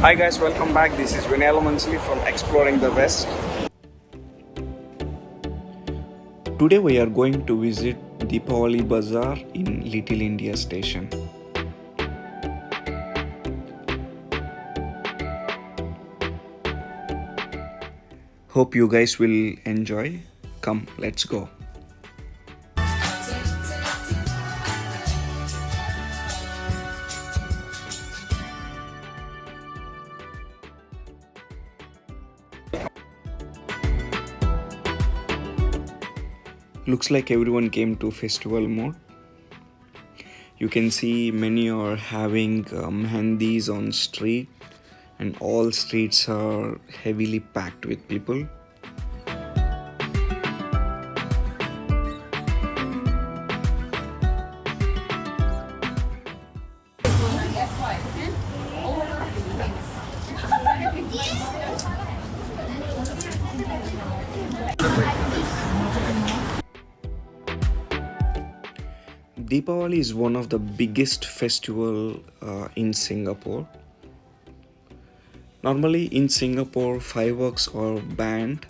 Hi guys, welcome back. This is Vinay Mansli from Exploring the West. Today we are going to visit Deepavali Bazaar in Little India Station. Hope you guys will enjoy. Come, let's go. Looks like everyone came to festival mode. You can see many are having mehendis on street, and all streets are heavily packed with people. Deepavali is one of the biggest festival in Singapore. Normally in Singapore, fireworks are banned,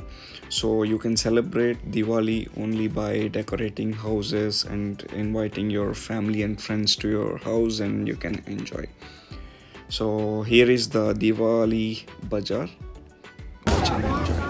so you can celebrate Diwali only by decorating houses and inviting your family and friends to your house, and you can enjoy. So here is the Deepavali Bazaar. Watch and enjoy.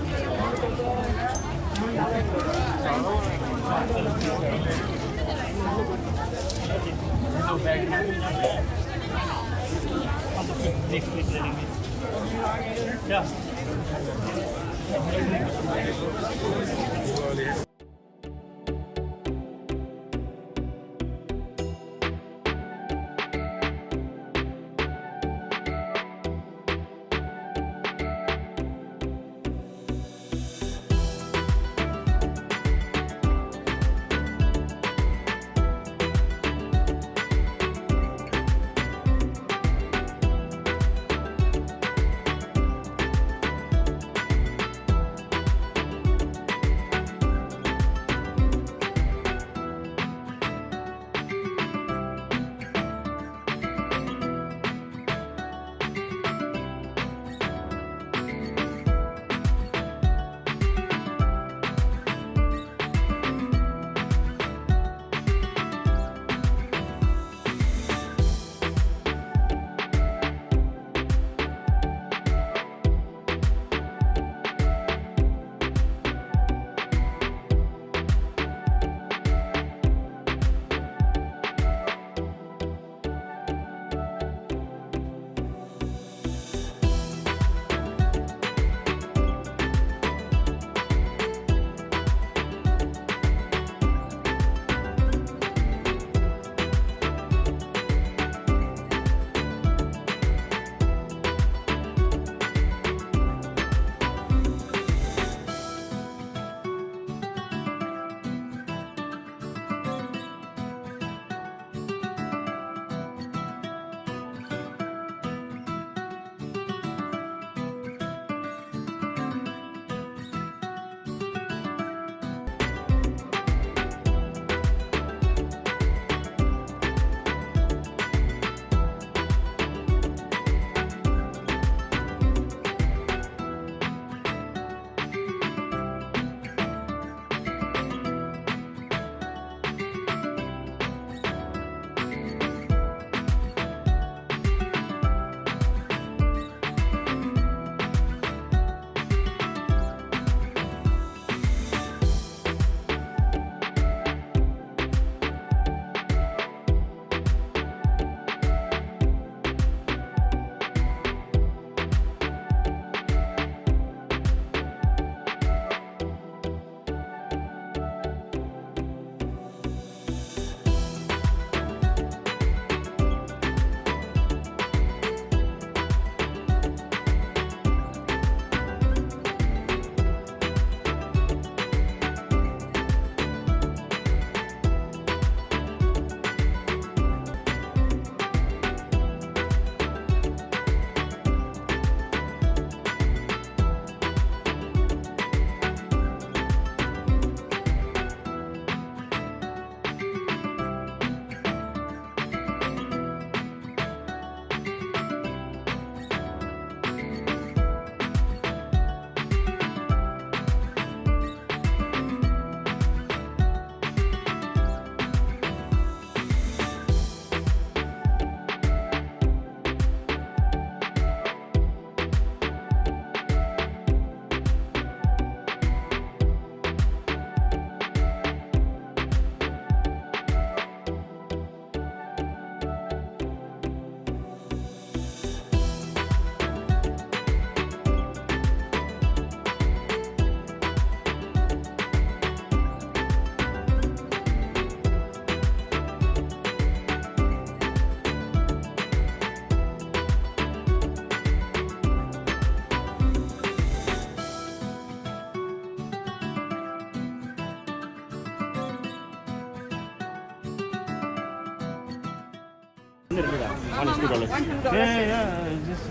One is $2. Yeah. Just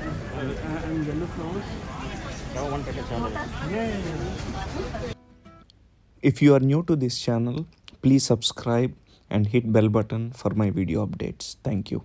and yellow flowers. That one packet $7. Yeah. If you are new to this channel, please subscribe and hit bell button for my video updates. Thank you.